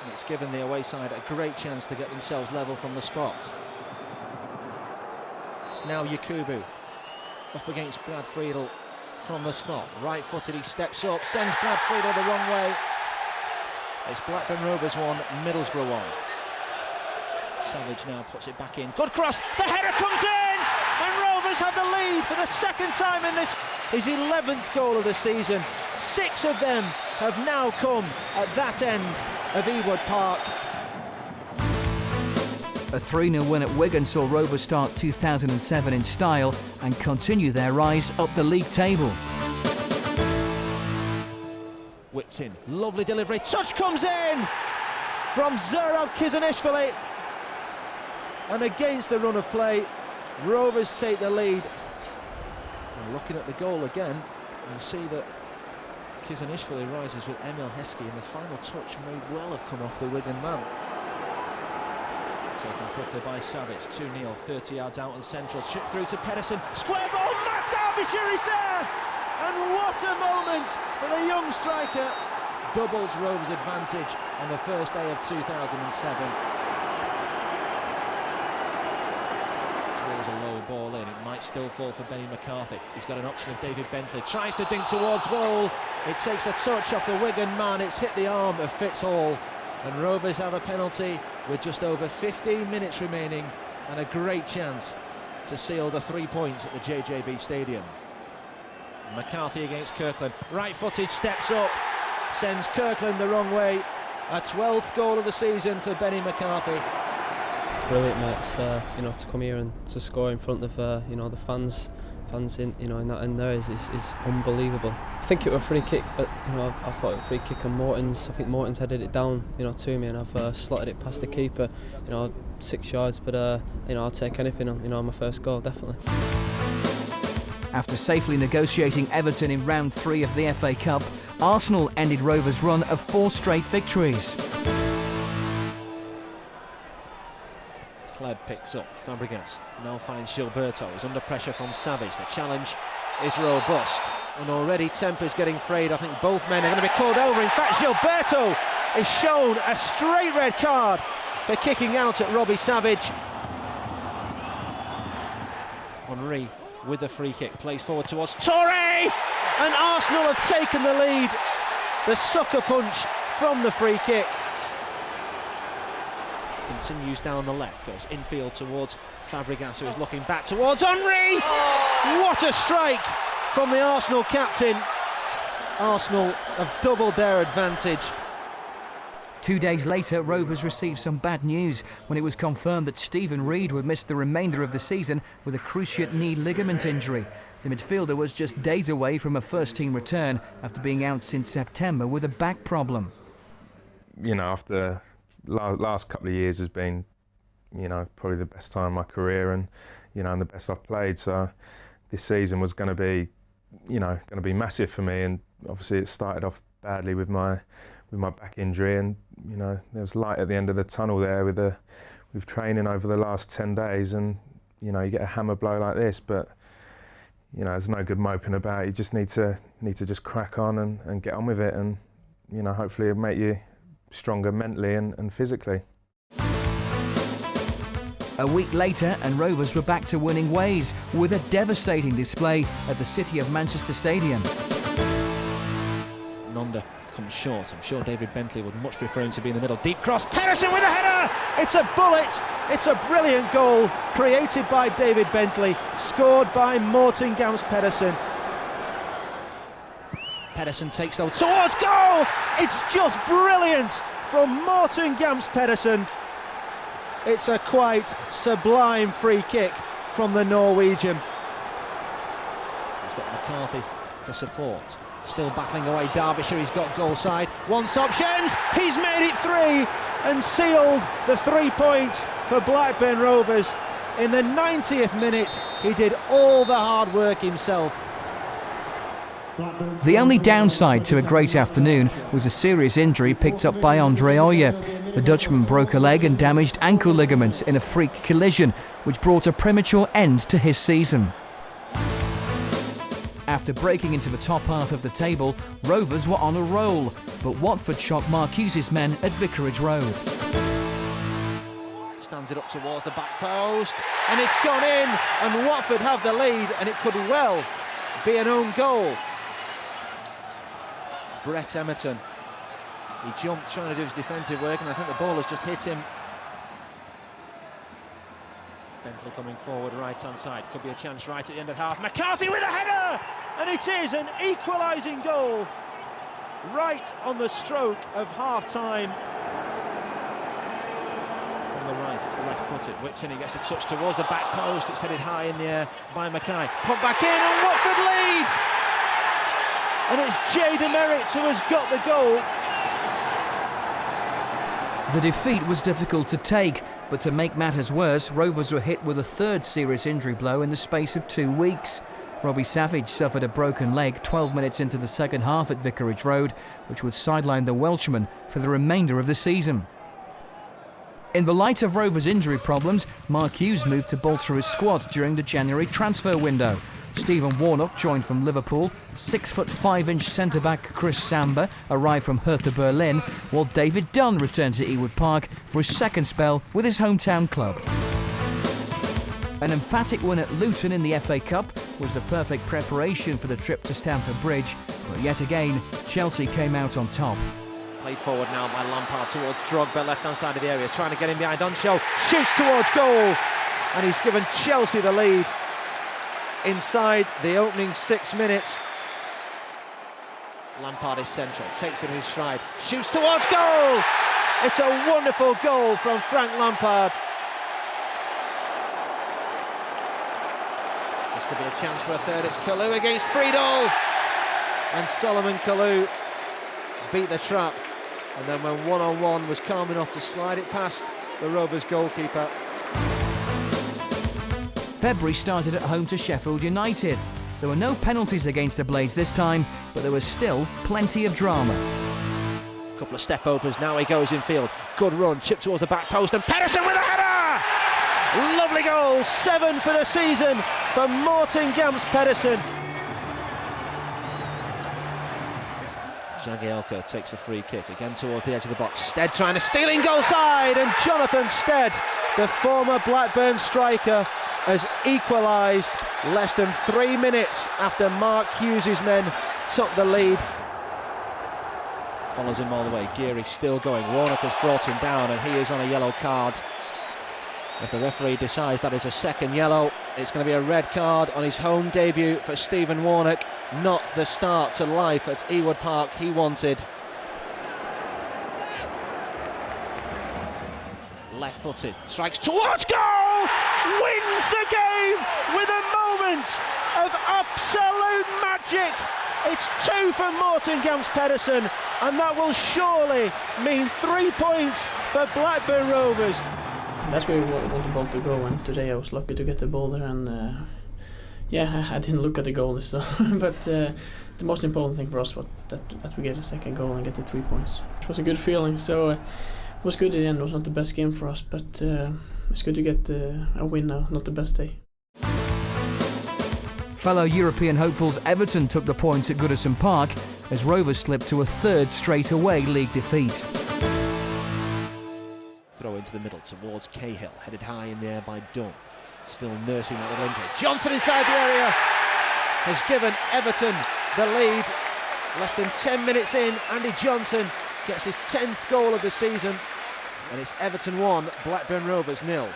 and it's given the away side a great chance to get themselves level from the spot. It's now Yakubu up against Brad Friedel from the spot. Right-footed, he steps up, sends Brad Friedel the wrong way. It's Blackburn Rovers 1, Middlesbrough 1. Savage now puts it back in. Good cross, the header comes in, and Rovers have the lead for the second time in this. His 11th goal of the season. 6 of them have now come at that end of Ewood Park. A 3-0 win at Wigan saw Rovers start 2007 in style and continue their rise up the league table. Whipped in, lovely delivery, touch comes in from Zurab Kizanishvili, and against the run of play, Rovers take the lead. And looking at the goal again, you'll see that Kizanishvili rises with Emil Heskey, and the final touch may well have come off the Wigan man. Taken quickly by Savage, 2-0, 30 yards out on central, chip through to Pedersen, square ball, Matt Derbysshire is there! And what a moment for the young striker. Doubles Rovers' advantage on the first day of 2007. Throws a low ball in, it might still fall for Benny McCarthy. He's got an option of David Bentley, tries to dink towards goal. It takes a touch off the Wigan man, it's hit the arm of Fitzhall. And Rovers have a penalty with just over 15 minutes remaining and a great chance to seal the 3 points at the JJB Stadium. McCarthy against Kirkland, right-footed, steps up, sends Kirkland the wrong way. A 12th goal of the season for Benny McCarthy. It's brilliant, mate. It's, you know, to come here and to score in front of you know, the fans in, you know, in that end there is unbelievable. I think it was a free kick, but you know, I thought it was a free kick, and I think Morton's headed it down, you know, to me, and I've slotted it past the keeper. You know, 6 yards, but I'll take anything on my first goal, definitely. After safely negotiating Everton in round 3 of the FA Cup, Arsenal ended Rovers' run of 4 straight victories. Kleb picks up Fabregas, now finds Gilberto, he's under pressure from Savage. The challenge is robust, and already tempers getting frayed. I think both men are going to be called over. In fact, Gilberto is shown a straight red card for kicking out at Robbie Savage. Henry with the free kick, plays forward towards Touré, and Arsenal have taken the lead. The sucker punch from the free kick. Continues down the left, goes infield towards Fabregas, who is looking back towards Henry. What a strike from the Arsenal captain. Arsenal have doubled their advantage. 2 days later, Rovers received some bad news when it was confirmed that Stephen Reid would miss the remainder of the season with a cruciate knee ligament injury. The midfielder was just days away from a first-team return after being out since September with a back problem. After last couple of years has been, probably the best time of my career, and and the best I've played. So this season was going to be, massive for me. And obviously it started off badly with my back injury, and there was light at the end of the tunnel there with training over the last 10 days, and you get a hammer blow like this, but there's no good moping about it. You just need to just crack on and get on with it, and hopefully it'll make you stronger mentally and physically. A week later, and Rovers were back to winning ways with a devastating display at the City of Manchester Stadium. Nonda comes short. I'm sure David Bentley would much prefer him to be in the middle. Deep cross, Pedersen with a header! It's a bullet! It's a brilliant goal created by David Bentley, scored by Morten Gamst Pedersen. Pedersen takes though towards goal! It's just brilliant from Morten Gamst Pedersen. It's a quite sublime free kick from the Norwegian. He's got McCarthy for support. Still battling away Derbyshire, he's got goal side. Wants options, he's made it 3 and sealed the 3 points for Blackburn Rovers. In the 90th minute, he did all the hard work himself. The only downside to a great afternoon was a serious injury picked up by Andre Oye. The Dutchman broke a leg and damaged ankle ligaments in a freak collision, which brought a premature end to his season. After breaking into the top half of the table, Rovers were on a roll, but Watford shocked Mark Hughes' men at Vicarage Road. Stands it up towards the back post, and it's gone in, and Watford have the lead, and it could well be an own goal. Brett Emerton, he jumped trying to do his defensive work, and I think the ball has just hit him. Bentley coming forward, right hand side, could be a chance right at the end of half. McCarthy with a header, and it is an equalising goal right on the stroke of half time. From the right, it's the left footed, whips in, he gets a touch towards the back post, it's headed high in the air by Mackay, put back in, and Watford lead! And it's Jay Demerit who has got the goal. The defeat was difficult to take, but to make matters worse, Rovers were hit with a third serious injury blow in the space of 2 weeks. Robbie Savage suffered a broken leg 12 minutes into the second half at Vicarage Road, which would sideline the Welshman for the remainder of the season. In the light of Rovers' injury problems, Mark Hughes moved to bolster his squad during the January transfer window. Stephen Warnock joined from Liverpool, 6'5" centre-back Chris Samba arrived from Hertha Berlin, while David Dunn returned to Ewood Park for his second spell with his hometown club. An emphatic win at Luton in the FA Cup was the perfect preparation for the trip to Stamford Bridge, but yet again, Chelsea came out on top. Played forward now by Lampard towards Drogba, left-hand side of the area, trying to get him behind Oncho, shoots towards goal, and he's given Chelsea the lead inside the opening 6 minutes. Lampard is central, takes it in his stride, shoots towards goal! It's a wonderful goal from Frank Lampard. This could be a chance for a third. It's Kalou against Friedel, and Solomon Kalou beat the trap And then when one-on-one was calm enough to slide it past the Rovers goalkeeper. February started at home to Sheffield United. There were no penalties against the Blades this time, but there was still plenty of drama. Couple of step overs, now he goes in field. Good run, chip towards the back post, and Pedersen with a header! Lovely goal, 7 for the season for Morten Gamst Pedersen. Jagielka takes a free kick, again towards the edge of the box. Stead trying to steal in goal side, and Jonathan Stead, the former Blackburn striker, has equalised less than 3 minutes after Mark Hughes' men took the lead. Follows him all the way, Geary still going. Warnock has brought him down, and he is on a yellow card. If the referee decides that is a second yellow, it's going to be a red card on his home debut for Stephen Warnock. Not the start to life at Ewood Park he wanted. Left-footed, strikes towards goal! Wins the game with a moment of absolute magic! It's 2 for Morten Gamst Pedersen, and that will surely mean 3 points for Blackburn Rovers. That's where we want the ball to go, and today I was lucky to get the ball there, and yeah, I didn't look at the goal, so but the most important thing for us was that we get a second goal and get the 3 points. It was a good feeling, so it was good in the end. It was not the best game for us, but it's good to get a win now, not the best day. Fellow European hopefuls Everton took the points at Goodison Park as Rovers slipped to a third straight away league defeat. Throw into the middle towards Cahill, headed high in the air by Dunn. Still nursing that little injury. Johnson inside the area has given Everton the lead. Less than 10 minutes in, Andy Johnson gets his 10th goal of the season, and it's Everton 1, Blackburn Rovers 0.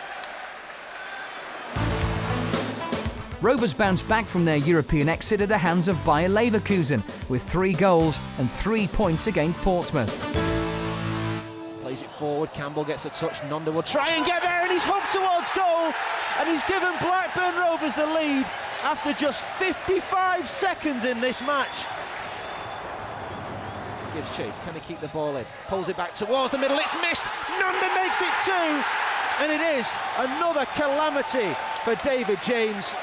Rovers bounced back from their European exit at the hands of Bayer Leverkusen with 3 goals and 3 points against Portsmouth. Plays it forward, Campbell gets a touch, Nonda will try and get there, and he's hooked towards goal, and he's given Blackburn Rovers the lead after just 55 seconds in this match. Gives chase, can he keep the ball in? Pulls it back towards the middle, it's missed, Nonda makes it 2, and it is another calamity for David James.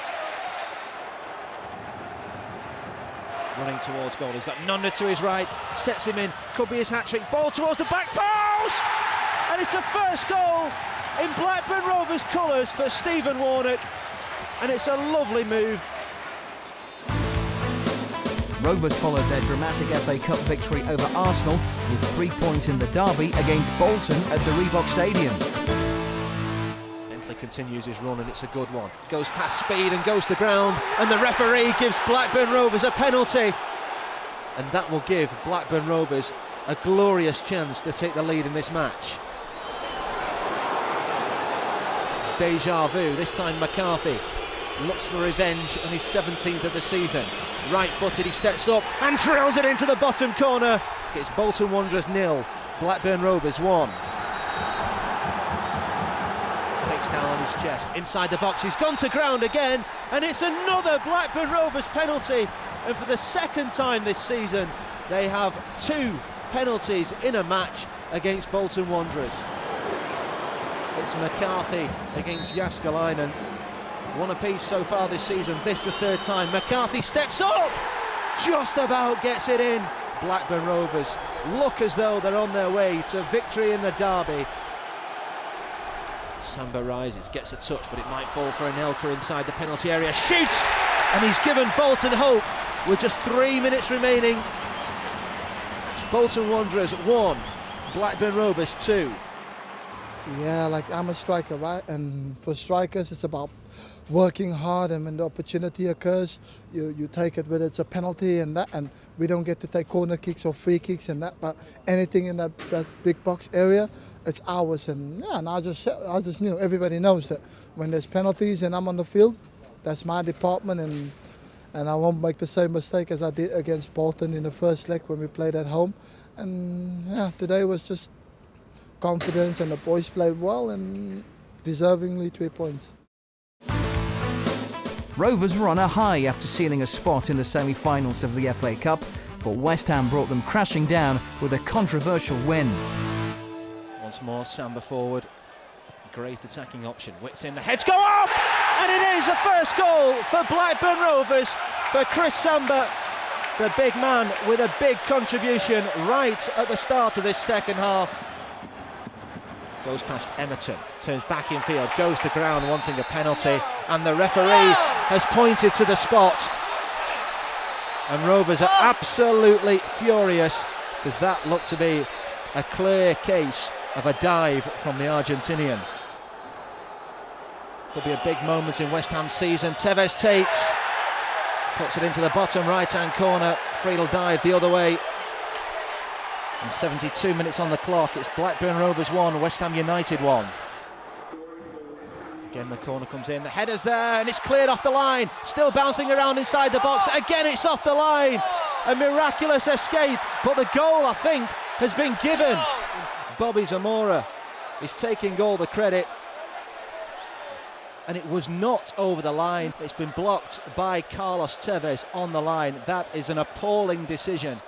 Running towards goal, he's got Nonda to his right, sets him in, could be his hat-trick, ball towards the back post! And it's a first goal in Blackburn Rovers colours for Stephen Warnock, and it's a lovely move. Rovers followed their dramatic FA Cup victory over Arsenal with 3 points in the derby against Bolton at the Reebok Stadium. Continues his run, and it's a good one. Goes past speed and goes to ground, and the referee gives Blackburn Rovers a penalty, and that will give Blackburn Rovers a glorious chance to take the lead in this match. It's deja vu, this time McCarthy looks for revenge on his 17th of the season. Right-footed, he steps up and drills it into the bottom corner. It's Bolton Wanderers 0, Blackburn Rovers 1. Down on his chest, inside the box, he's gone to ground again, and it's another Blackburn Rovers penalty, and for the second time this season they have 2 penalties in a match against Bolton Wanderers. It's McCarthy against Jaskalainen, 1 apiece so far this season, this the 3rd time. McCarthy steps up, just about gets it in. Blackburn Rovers look as though they're on their way to victory in the derby. Samba rises, gets a touch, but it might fall for Anelka inside the penalty area, shoots, and he's given Bolton hope with just 3 minutes remaining. It's Bolton Wanderers 1, Blackburn Rovers 2. Yeah, like I'm a striker, right? And for strikers, it's about working hard, and when the opportunity occurs, you take it, whether it's a penalty and that, and we don't get to take corner kicks or free kicks and that, but anything in that big box area, it's ours. And yeah, and I just knew, everybody knows that when there's penalties and I'm on the field, that's my department, and I won't make the same mistake as I did against Bolton in the first leg when we played at home. And yeah, today was just confidence, and the boys played well and deservingly 3 points. Rovers were on a high after sealing a spot in the semi-finals of the FA Cup, but West Ham brought them crashing down with a controversial win. Once more, Samba forward. Great attacking option. Whips in, the heads go up! And it is the first goal for Blackburn Rovers for Chris Samba, the big man with a big contribution right at the start of this second half. Goes past Emerton, turns back in field, goes to ground wanting a penalty, and the referee has pointed to the spot. And Rovers are absolutely furious because that looked to be a clear case of a dive from the Argentinian. Could be a big moment in West Ham's season. Tevez takes, puts it into the bottom right-hand corner. Friedel dive the other way. And 72 minutes on the clock. It's Blackburn Rovers 1, West Ham United 1. Again, the corner comes in. The header's there, and it's cleared off the line. Still bouncing around inside the box. Again, it's off the line. A miraculous escape, but the goal, I think, has been given. Bobby Zamora is taking all the credit, and it was not over the line. It's been blocked by Carlos Tevez on the line. That is an appalling decision.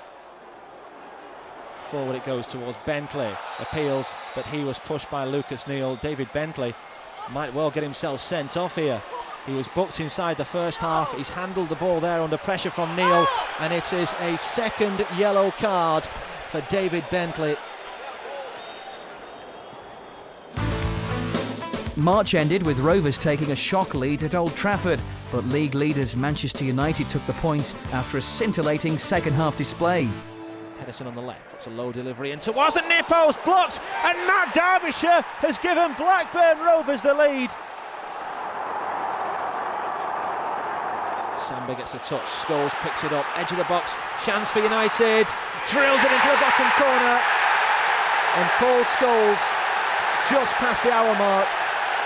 Forward it goes towards Bentley. Appeals, but he was pushed by Lucas Neal. David Bentley might well get himself sent off here. He was booked inside the first half. He's handled the ball there under pressure from Neal, and it is a second yellow card for David Bentley. March ended with Rovers taking a shock lead at Old Trafford, but league leaders Manchester United took the points after a scintillating second-half display. Pedersen on the left, it's a low delivery and towards the near post, blocked, and Matt Derbyshire has given Blackburn Rovers the lead. Samba gets a touch, Scholes picks it up, edge of the box, chance for United, drills it into the bottom corner, and Paul Scholes, just past the hour mark,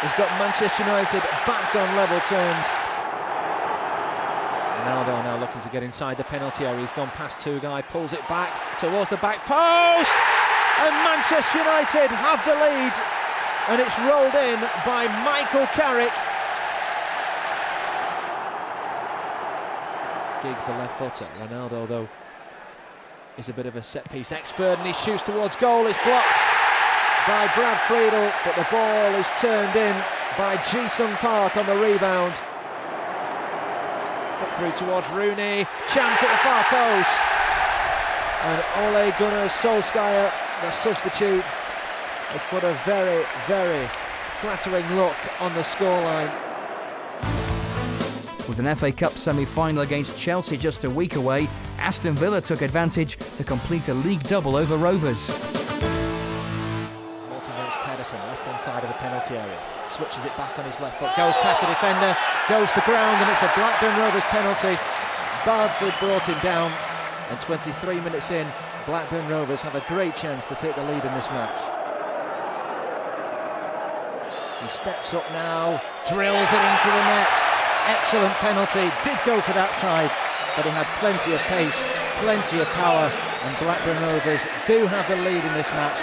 has got Manchester United back on level terms. Ronaldo now looking to get inside the penalty area. He's gone past two guy, pulls it back towards the back post, and Manchester United have the lead, and it's rolled in by Michael Carrick. Giggs the left footer. Ronaldo though is a bit of a set piece expert, and he shoots towards goal. It's blocked by Brad Friedel, but the ball is turned in by Ji-Sung Park on the rebound. Through towards Rooney, chance at the far post, and Ole Gunnar Solskjaer, the substitute, has put a very, very flattering look on the scoreline. With an FA Cup semi-final against Chelsea just a week away, Aston Villa took advantage to complete a league double over Rovers. Pedersen, left-hand side of the penalty area, switches it back on his left foot, goes past the defender, goes to ground, and it's a Blackburn Rovers penalty. Bardsley brought him down, and 23 minutes in, Blackburn Rovers have a great chance to take the lead in this match. He steps up now, drills it into the net. Excellent penalty, did go for that side, but he had plenty of pace, plenty of power, and Blackburn Rovers do have the lead in this match.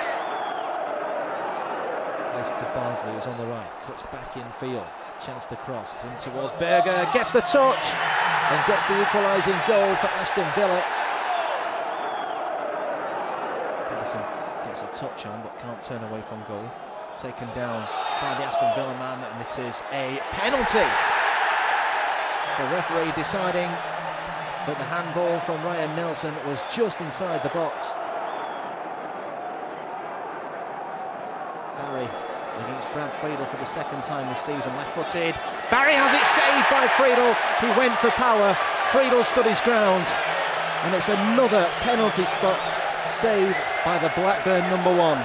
To Bardsley, who's on the right, cuts back in field, chance to cross, it's in towards Berger, gets the touch and gets the equalising goal for Aston Villa. Pedersen gets a touch on but can't turn away from goal, taken down by the Aston Villa man, and it is a penalty. The referee deciding that the handball from Ryan Nelson was just inside the box. Barry against Brad Friedel for the second time this season, left-footed. Barry has it saved by Friedel. He went for power. Friedel stood his ground, and it's another penalty spot saved by the Blackburn number one.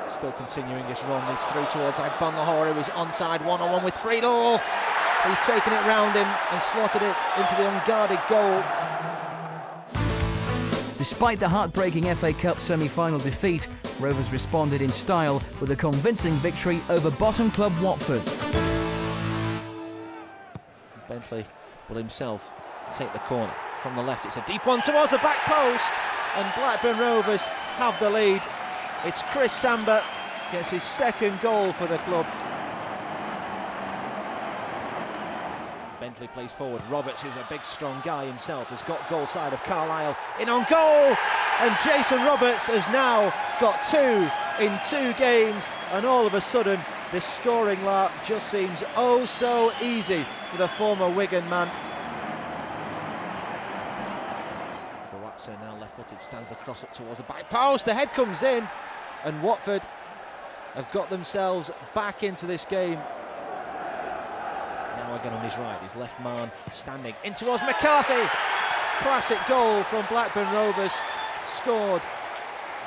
Still continuing his run, leads through towards Agbon Lahore, who is onside one-on-one with Friedel. He's taken it round him and slotted it into the unguarded goal. Despite the heartbreaking FA Cup semi-final defeat, Rovers responded in style with a convincing victory over bottom club Watford. Bentley will himself take the corner from the left. It's a deep one towards the back post, and Blackburn Rovers have the lead. It's Chris Samba gets his second goal for the club. Bentley plays forward. Roberts, who's a big strong guy himself, has got goal side of Carlisle in on goal, and Jason Roberts has now got 2 in 2 games, and all of a sudden this scoring lark just seems oh so easy for the former Wigan man. Bawatsa, now left-footed, stands across up towards the back post. The head comes in, and Watford have got themselves back into this game. Now again on his right, his left man standing in towards McCarthy. Classic goal from Blackburn Rovers, scored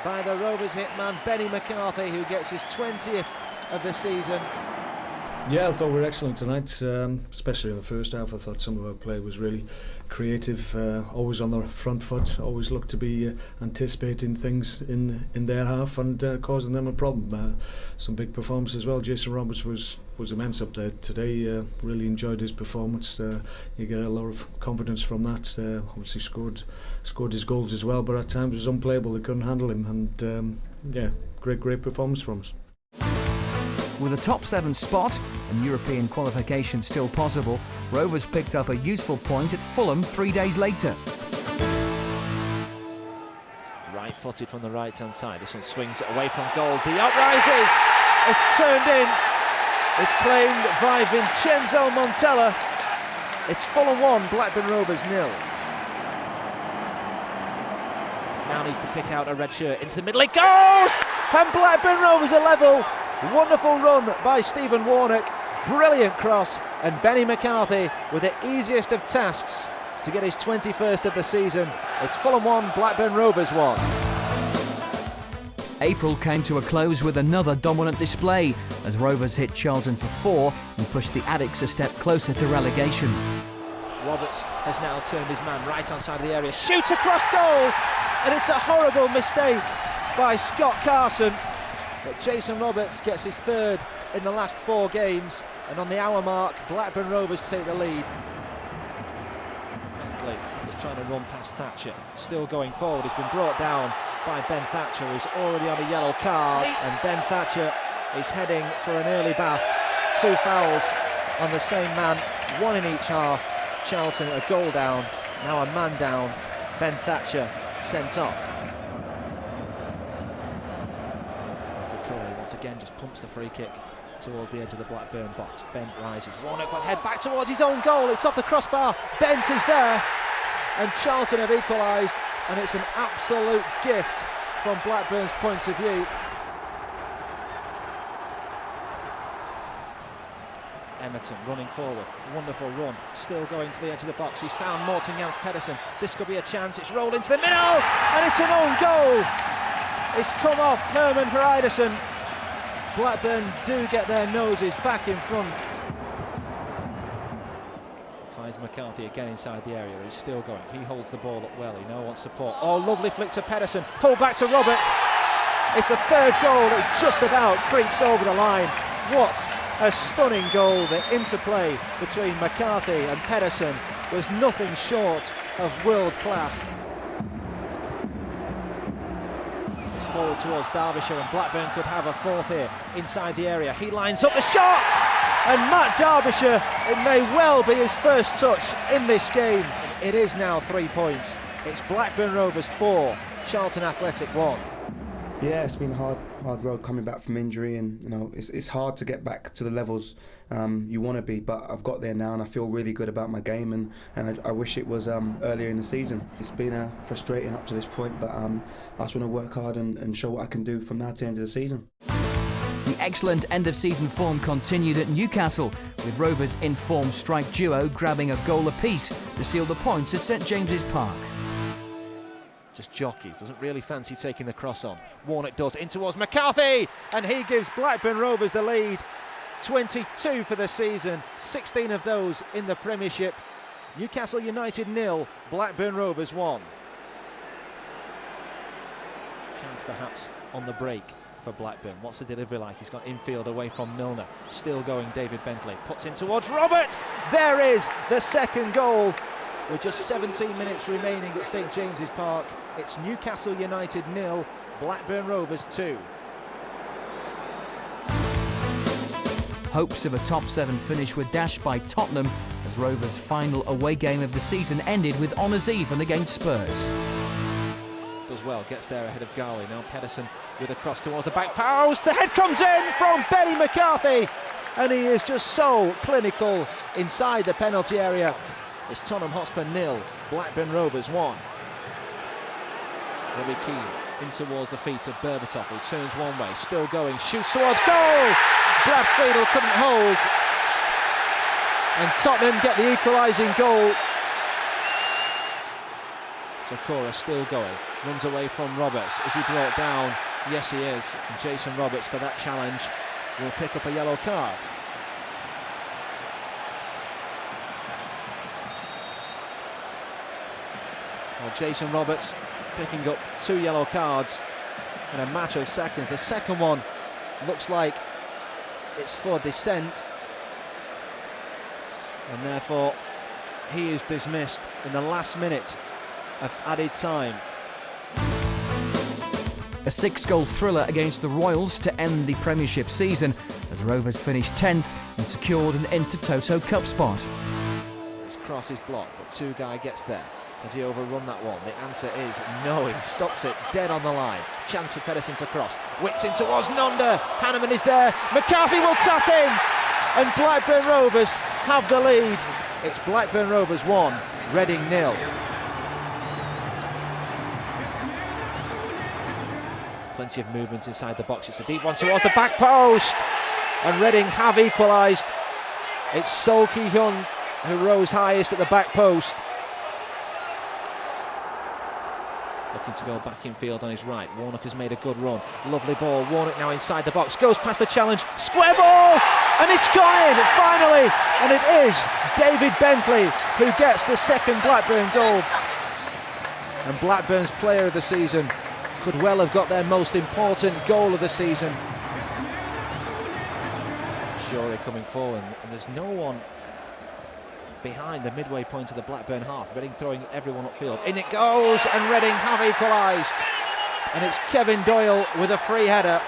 by the Rovers hitman Benny McCarthy, who gets his 20th of the season. Yeah, I thought we were excellent tonight, especially in the first half. I thought some of our play was really creative, always on the front foot, always looked to be anticipating things in their half and causing them a problem. Some big performance as well. Jason Roberts was immense up there today. Really enjoyed his performance. You get a lot of confidence from that. Obviously scored his goals as well, but at times it was unplayable. They couldn't handle him, and yeah, great performance from us. With a top 7 spot and European qualification still possible, Rovers picked up a useful point at Fulham 3 days later. Right-footed from the right-hand side. This one swings it away from goal. Diop rises. It's turned in. It's claimed by Vincenzo Montella. It's Fulham 1, Blackburn Rovers 0. Now needs to pick out a red shirt into the middle. It goes! And Blackburn Rovers are level. Wonderful run by Stephen Warnock, brilliant cross, and Benny McCarthy with the easiest of tasks to get his 21st of the season. It's Fulham 1, Blackburn Rovers 1. April came to a close with another dominant display as Rovers hit Charlton for 4 and pushed the Addicks a step closer to relegation. Roberts has now turned his man right hand side of the area, shoots across goal, and it's a horrible mistake by Scott Carson. But Jason Roberts gets his 3rd in the last 4 games, and on the hour mark, Blackburn Rovers take the lead. Bentley is trying to run past Thatcher, still going forward. He's been brought down by Ben Thatcher, who's already on a yellow card, and Ben Thatcher is heading for an early bath. 2 fouls on the same man, 1 in each half. Charlton a goal down, now a man down. Ben Thatcher sent off. Once again just pumps the free kick towards the edge of the Blackburn box. Bent rises, Warnock will head back towards his own goal. It's off the crossbar, Bent is there, and Charlton have equalised, and it's an absolute gift from Blackburn's point of view. Emerton running forward, wonderful run, still going to the edge of the box. He's found Morten Jans Pedersen. This could be a chance. It's rolled into the middle, and it's an own goal. It's come off Herman Hreidersen. Blackburn do get their noses back in front. Finds McCarthy again inside the area. He's still going. He holds the ball up well. He now wants support. Oh, lovely flick to Pedersen. Pull back to Roberts. It's the 3rd goal. It just about creeps over the line. What a stunning goal. The interplay between McCarthy and Pedersen was nothing short of world class. It's forward towards Derbyshire, and Blackburn could have a 4th here inside the area. He lines up the shot, and Matt Derbyshire, it may well be his first touch in this game. It is now 3 points. It's Blackburn Rovers 4, Charlton Athletic 1. Yeah, it's been a hard road coming back from injury, and you know it's hard to get back to the levels you want to be. But I've got there now, and I feel really good about my game, and I wish it was earlier in the season. It's been frustrating up to this point, but I just want to work hard and show what I can do from now to the end of the season. The excellent end-of-season form continued at Newcastle, with Rovers' in-form strike duo grabbing a goal apiece to seal the points at St James's Park. Just jockeys, doesn't really fancy taking the cross on. Warnock does, in towards McCarthy, and he gives Blackburn Rovers the lead. 22 for the season, 16 of those in the Premiership. Newcastle United 0, Blackburn Rovers 1. Chance perhaps on the break for Blackburn. What's the delivery like? He's got infield away from Milner. Still going David Bentley. Puts in towards Roberts. There is the 2nd goal. With just 17 minutes remaining at St James's Park, it's Newcastle United 0, Blackburn Rovers 2. Hopes of a top 7 finish were dashed by Tottenham as Rovers' final away game of the season ended with honours even against Spurs. Does well, gets there ahead of Garley. Now Pedersen with a cross towards the back post. The head comes in from Benny McCarthy, and he is just so clinical inside the penalty area. It's Tottenham Hotspur 0, Blackburn Rovers 1. Robbie Keane in towards the feet of Berbatov. He turns one way, still going, shoots towards goal. Brad Friedel couldn't hold, and Tottenham get the equalising goal. Zakora still going, runs away from Roberts. Is he brought down? Yes, he is. And Jason Roberts, for that challenge, will pick up a yellow card. Well, Jason Roberts picking up 2 yellow cards in a matter of seconds. The second one looks like it's for dissent, and therefore he is dismissed in the last minute of added time. A 6-goal thriller against the Royals to end the Premiership season as Rovers finished 10th and secured an Intertoto Cup spot. His cross is blocked, but Tugai gets there. Has he overrun that one? The answer is no. He stops it dead on the line. Chance for Pedersen to cross. Whips in towards Nonda. Hanneman is there. McCarthy will tap in, and Blackburn Rovers have the lead. It's Blackburn Rovers 1, Reading 0. Plenty of movement inside the box. It's a deep one towards the back post, and Reading have equalised. It's Sol Ki-hyun who rose highest at the back post. Looking to go back in field on his right. Warnock has made a good run. Lovely ball. Warnock now inside the box. Goes past the challenge. Square ball! And it's gone in, finally! And it is David Bentley who gets the second Blackburn goal. And Blackburn's player of the season could well have got their most important goal of the season. Shorey coming forward, and there's no one behind the midway point of the Blackburn half. Reading throwing everyone upfield. In it goes, and Reading have equalised. And it's Kevin Doyle with a free header.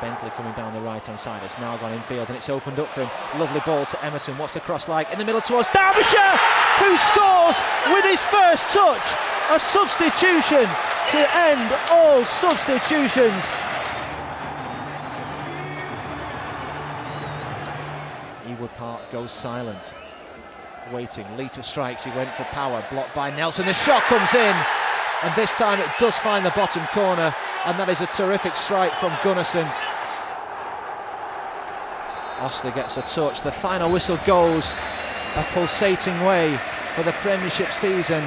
Bentley coming down the right-hand side. It's now gone infield, and it's opened up for him. Lovely ball to Emerson. What's the cross like? In the middle towards Derbyshire, who scores with his first touch. A substitution to end all substitutions. Ewood Park goes silent, waiting. Leiter strikes, he went for power, blocked by Nelson. The shot comes in, and this time it does find the bottom corner, and that is a terrific strike from Gunnarsson. Oster gets a touch. The final whistle goes, a pulsating way for the Premiership season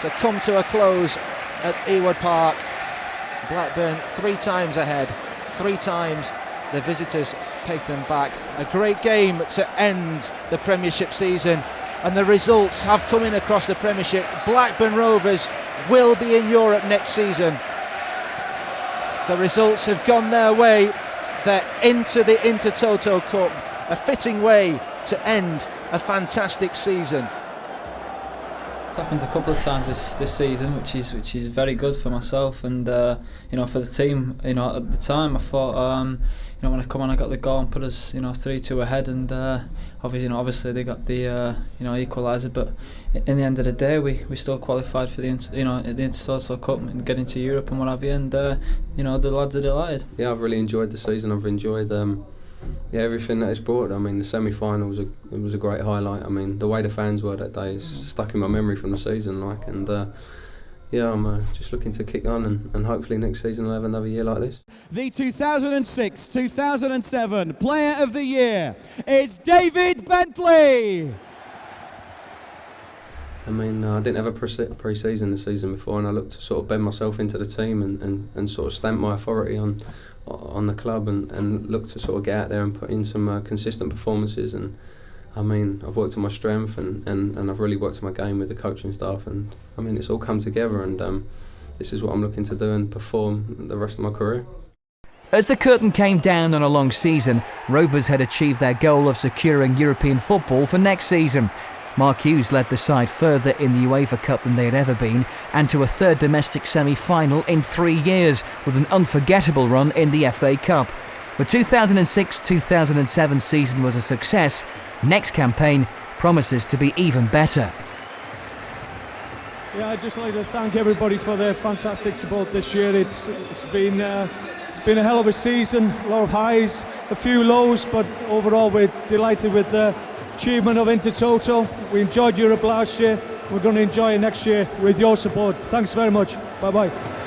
to come to a close at Ewood Park. Blackburn 3 times ahead, 3 times the visitors take them back. A great game to end the Premiership season, and the results have come in across the Premiership. Blackburn Rovers will be in Europe next season. The results have gone their way. They're into the Intertoto Cup, a fitting way to end a fantastic season. It's happened a couple of times this season, which is very good for myself and for the team. At the time I thought when I come on, I got the goal and put us 3-2 ahead, and obviously they got the equaliser. But in the end of the day, we still qualified for the Intertoto Cup and get into Europe and what have you. And the lads are delighted. Yeah, I've really enjoyed the season. I've enjoyed everything that it's brought. I mean, the semi-final was a great highlight. I mean, the way the fans were that day is stuck in my memory from the season. I'm just looking to kick on and hopefully next season I'll have another year like this. The 2006-2007 Player of the Year is David Bentley. I mean, I didn't have a pre-season the season before, and I looked to sort of bed myself into the team and sort of stamp my authority on the club and look to sort of get out there and put in some consistent performances. And I mean, I've worked on my strength and I've really worked on my game with the coaching staff, and I mean, it's all come together, and this is what I'm looking to do and perform the rest of my career. As the curtain came down on a long season, Rovers had achieved their goal of securing European football for next season. Mark Hughes led the side further in the UEFA Cup than they had ever been, and to a third domestic semi-final in 3 years, with an unforgettable run in the FA Cup. The 2006-2007 season was a success. Next campaign promises to be even better. Yeah, I'd just like to thank everybody for their fantastic support this year. It's been a hell of a season, a lot of highs, a few lows, but overall we're delighted with the achievement of Intertoto. We enjoyed Europe last year. We're going to enjoy it next year with your support. Thanks very much. Bye-bye.